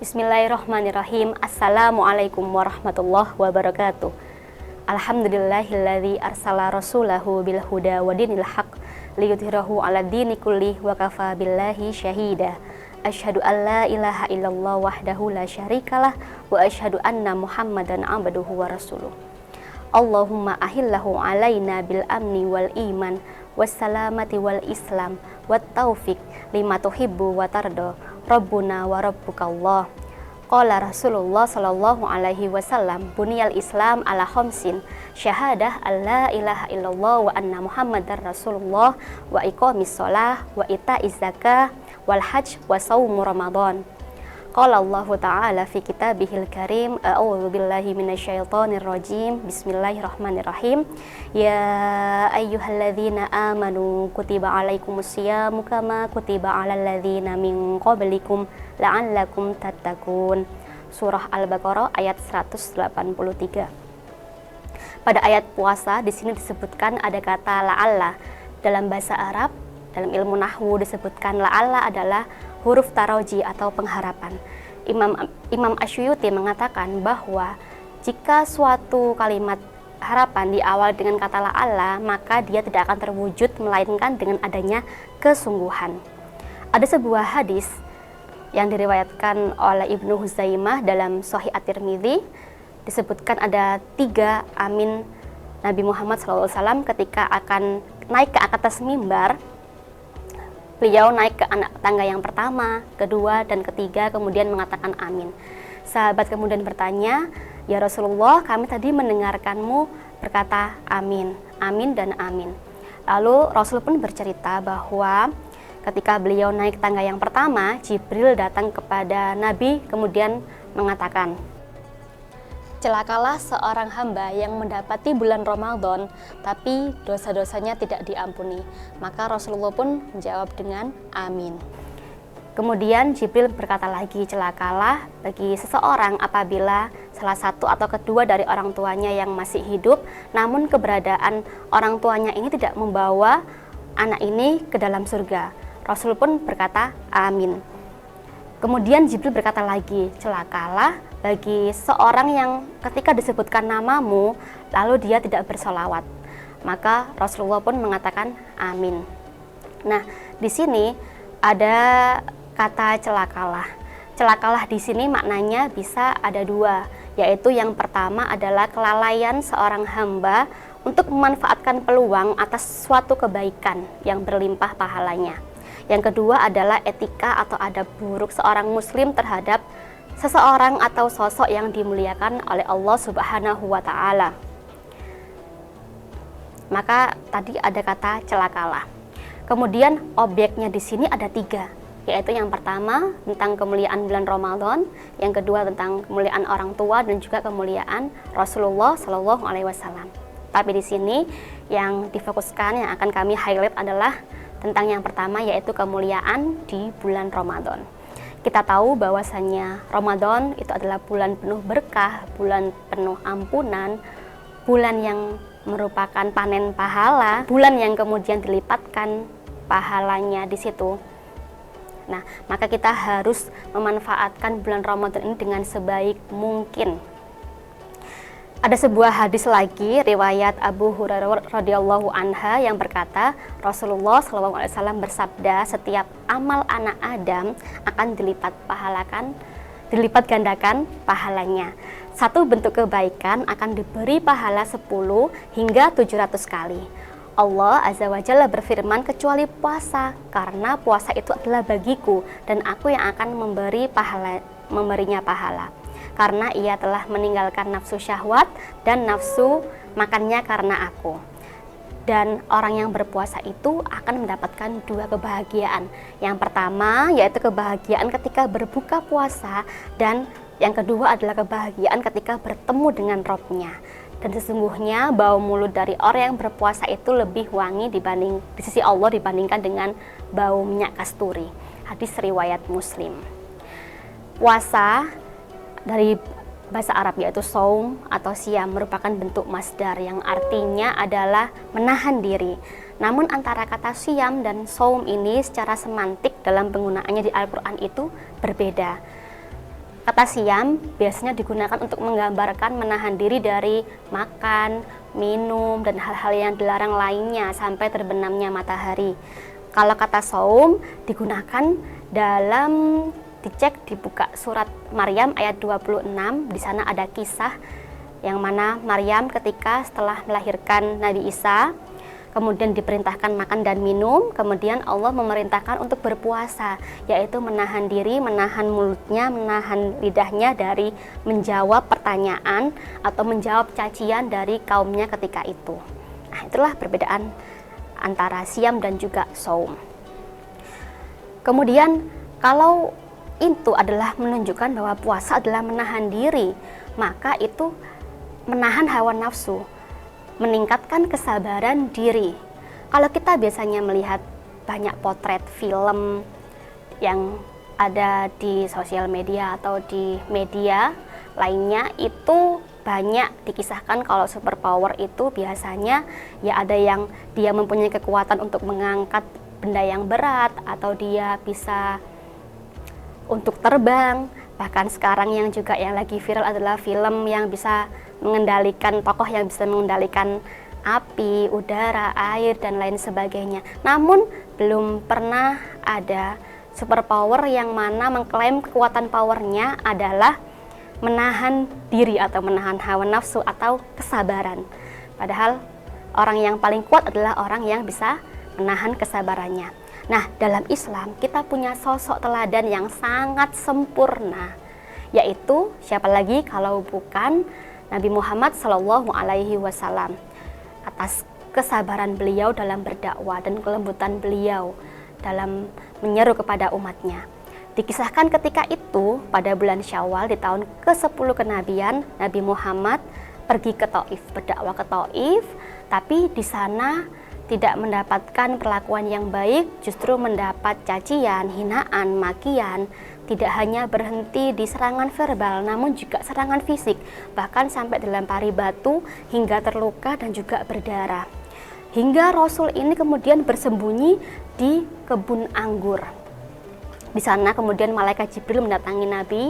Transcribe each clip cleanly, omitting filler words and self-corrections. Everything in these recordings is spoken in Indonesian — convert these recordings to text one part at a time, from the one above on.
Bismillahirrahmanirrahim. Assalamualaikum warahmatullahi wabarakatuh. Alhamdulillahilladzi arsala rasulahu bil huda wa dinil haq liyudhhirahu 'ala dini kulli wa kafa billahi syahida. Asyhadu an la ilaha illallah wahdahu la syarikalah wa asyhadu anna Muhammadan 'abduhu wa rasuluh. Allahumma ahillahu 'alaina bil amni wal iman wassalamati wal islam wat taufiq lima tuhibbu wa tardo Rabbuna wa rabbukallah. Qala Rasulullah sallallahu alaihi wasallam, buniyal Islam ala khamsin, syahadah alla ilaha illallah wa anna Muhammadar Rasulullah wa iqamis shalah wa ita'iz zakah wal hajj wa shaum Ramadan. Qala Allah Ta'ala fi kitabihil karim, a'udzu billahi minasyaitonir rajim. Bismillahirrahmanirrahim. Ya ayyuhalladzina amanu kutiba alaikumusyamu kama kutiba alal ladzina min qablikum la'allakum tattaqun. Surah Al-Baqarah ayat 183. Pada ayat puasa di sini disebutkan ada kata la'alla. Dalam bahasa Arab, dalam ilmu nahwu disebutkan la'alla adalah huruf taroji atau pengharapan. Imam Asyuyuti mengatakan bahwa jika suatu kalimat harapan diawali dengan kata la'alla, maka dia tidak akan terwujud melainkan dengan adanya kesungguhan. Ada sebuah hadis yang diriwayatkan oleh Ibnu Huzaimah dalam Sahih At-Tirmidzi, disebutkan ada 3 amin Nabi Muhammad SAW ketika akan naik ke atas mimbar. Beliau naik ke tangga yang pertama, kedua, dan ketiga, kemudian mengatakan amin. Sahabat kemudian bertanya, ya Rasulullah, kami tadi mendengarkanmu berkata amin, amin, dan amin. Lalu Rasul pun bercerita bahwa ketika beliau naik tangga yang pertama, Jibril datang kepada Nabi kemudian mengatakan, celakalah seorang hamba yang mendapati bulan Ramadan tapi dosa-dosanya tidak diampuni. Maka Rasulullah pun menjawab dengan amin. Kemudian Jibril berkata lagi, celakalah bagi seseorang apabila salah satu atau kedua dari orang tuanya yang masih hidup, namun keberadaan orang tuanya ini tidak membawa anak ini ke dalam surga. Rasul pun berkata amin. Kemudian Jibril berkata lagi, celakalah bagi seorang yang ketika disebutkan namamu, lalu dia tidak bersolawat. Maka Rasulullah pun mengatakan amin. Nah, di sini ada kata celakalah. Celakalah di sini maknanya bisa ada 2, yaitu yang pertama adalah kelalaian seorang hamba untuk memanfaatkan peluang atas suatu kebaikan yang berlimpah pahalanya. Yang kedua adalah etika atau adab buruk seorang muslim terhadap seseorang atau sosok yang dimuliakan oleh Allah Subhanahu wa Ta'ala. Maka tadi ada kata celakalah. Kemudian objeknya di sini ada 3, yaitu yang pertama tentang kemuliaan bulan Ramadan, yang kedua tentang kemuliaan orang tua, dan juga kemuliaan Rasulullah Shallallahu Alaihi Wasallam. Tapi di sini yang difokuskan, yang akan kami highlight adalah tentang yang pertama, yaitu kemuliaan di bulan Ramadan. Kita tahu bahwasannya Ramadan itu adalah bulan penuh berkah, bulan penuh ampunan, bulan yang merupakan panen pahala, bulan yang kemudian dilipatkan pahalanya di situ. Nah, maka kita harus memanfaatkan bulan Ramadan ini dengan sebaik mungkin. Ada sebuah hadis lagi riwayat Abu Hurairah radhiyallahu anha yang berkata, Rasulullah SAW bersabda, setiap amal anak Adam akan dilipat gandakan pahalanya. Satu bentuk kebaikan akan diberi pahala 10 hingga 700 kali. Allah Azza wa Jalla berfirman, kecuali puasa, karena puasa itu adalah bagiku dan aku yang akan memberinya pahala. Karena ia telah meninggalkan nafsu syahwat dan nafsu makannya karena aku. Dan orang yang berpuasa itu akan mendapatkan 2 kebahagiaan. Yang pertama yaitu kebahagiaan ketika berbuka puasa, dan yang kedua adalah kebahagiaan ketika bertemu dengan Robnya. Dan sesungguhnya bau mulut dari orang yang berpuasa itu lebih wangi di sisi Allah dibandingkan dengan bau minyak kasturi. Hadis riwayat Muslim. Puasa dari bahasa Arab yaitu saum atau siam merupakan bentuk masdar yang artinya adalah menahan diri. Namun antara kata siam dan saum ini secara semantik dalam penggunaannya di Al-Quran itu berbeda. Kata siam biasanya digunakan untuk menggambarkan menahan diri dari makan, minum, dan hal-hal yang dilarang lainnya sampai terbenamnya matahari. Kalau kata saum digunakan dalam dicek di buka surat Maryam ayat 26, di sana ada kisah yang mana Maryam ketika setelah melahirkan Nabi Isa, kemudian diperintahkan makan dan minum, kemudian Allah memerintahkan untuk berpuasa, yaitu menahan diri, menahan mulutnya, menahan lidahnya dari menjawab pertanyaan atau menjawab cacian dari kaumnya ketika itu. Nah, itulah perbedaan antara siam dan juga saum. Kemudian kalau itu adalah menunjukkan bahwa puasa adalah menahan diri, maka itu menahan hawa nafsu, meningkatkan kesabaran diri. Kalau kita biasanya melihat banyak potret film yang ada di sosial media atau di media lainnya, itu banyak dikisahkan kalau superpower itu biasanya ya ada yang dia mempunyai kekuatan untuk mengangkat benda yang berat, atau dia bisa untuk terbang. Bahkan sekarang yang juga yang lagi viral adalah film yang bisa mengendalikan, tokoh yang bisa mengendalikan api, udara, air, dan lain sebagainya. Namun belum pernah ada superpower yang mana mengklaim kekuatan powernya adalah menahan diri atau menahan hawa nafsu atau kesabaran. Padahal orang yang paling kuat adalah orang yang bisa menahan kesabarannya. Nah, dalam Islam kita punya sosok teladan yang sangat sempurna, yaitu siapa lagi kalau bukan Nabi Muhammad SAW. Atas kesabaran beliau dalam berdakwah dan kelembutan beliau dalam menyeru kepada umatnya. Dikisahkan ketika itu pada bulan Syawal di tahun ke-10 kenabian, Nabi Muhammad pergi ke Taif, berdakwah ke Taif, tapi di sana tidak mendapatkan perlakuan yang baik, justru mendapat cacian, hinaan, makian. Tidak hanya berhenti di serangan verbal, namun juga serangan fisik, bahkan sampai dilempari batu hingga terluka dan juga berdarah. Hingga Rasul ini kemudian bersembunyi di kebun anggur. Di sana kemudian malaikat Jibril mendatangi Nabi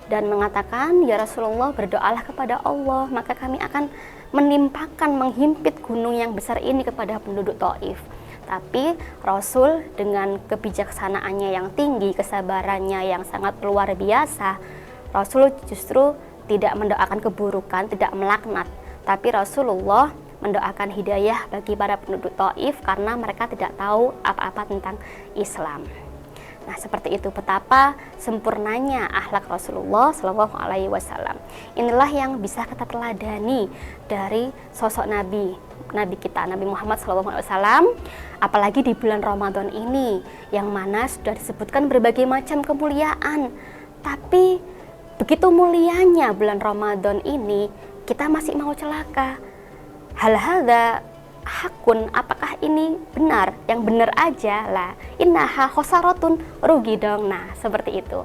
dan mengatakan, "Ya Rasulullah, berdoalah kepada Allah, maka kami akan menimpakan, menghimpit gunung yang besar ini kepada penduduk Taif." Tapi Rasul dengan kebijaksanaannya yang tinggi, kesabarannya yang sangat luar biasa, Rasul justru tidak mendoakan keburukan, tidak melaknat, tapi Rasulullah mendoakan hidayah bagi para penduduk Taif karena mereka tidak tahu apa-apa tentang Islam. Nah, seperti itu betapa sempurnanya akhlak Rasulullah SAW. Inilah yang bisa kita teladani dari sosok Nabi kita, Nabi Muhammad SAW. Apalagi di bulan Ramadan ini, yang mana sudah disebutkan berbagai macam kemuliaan. Tapi begitu mulianya bulan Ramadan ini, kita masih mau celaka. Hal hadza hakun, apakah ini benar? Yang benar aja lah, innaha khosaratun, rugi dong. Nah, seperti itu.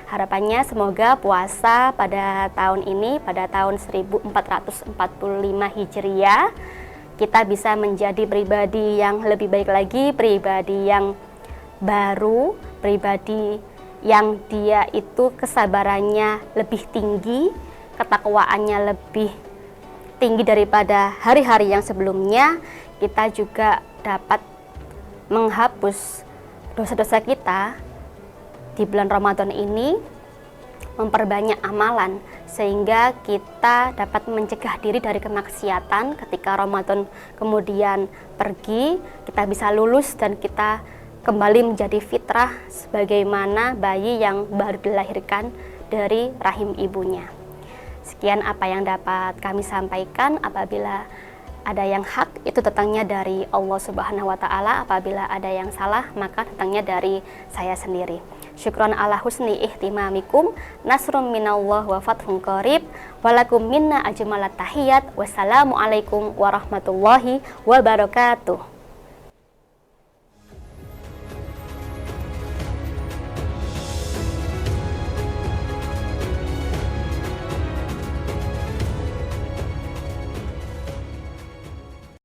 Harapannya semoga puasa pada tahun ini, pada tahun 1445 Hijriah, kita bisa menjadi pribadi yang lebih baik lagi, pribadi yang baru, pribadi yang dia itu kesabarannya lebih tinggi, ketakwaannya lebih tinggi daripada hari-hari yang sebelumnya. Kita juga dapat menghapus dosa-dosa kita di bulan Ramadan ini, memperbanyak amalan sehingga kita dapat mencegah diri dari kemaksiatan. Ketika Ramadan kemudian pergi, kita bisa lulus dan kita kembali menjadi fitrah sebagaimana bayi yang baru dilahirkan dari rahim ibunya. Sekian apa yang dapat kami sampaikan. Apabila ada yang hak, itu datangnya dari Allah Subhanahu wa Ta'ala. Apabila ada yang salah, maka datangnya dari saya sendiri. Syukron ala husni ihtimamikum, nasrum minallah wa fathun qarib, walakum minna ajmalat tahiyat. Wassalamualaikum warahmatullahi wabarakatuh.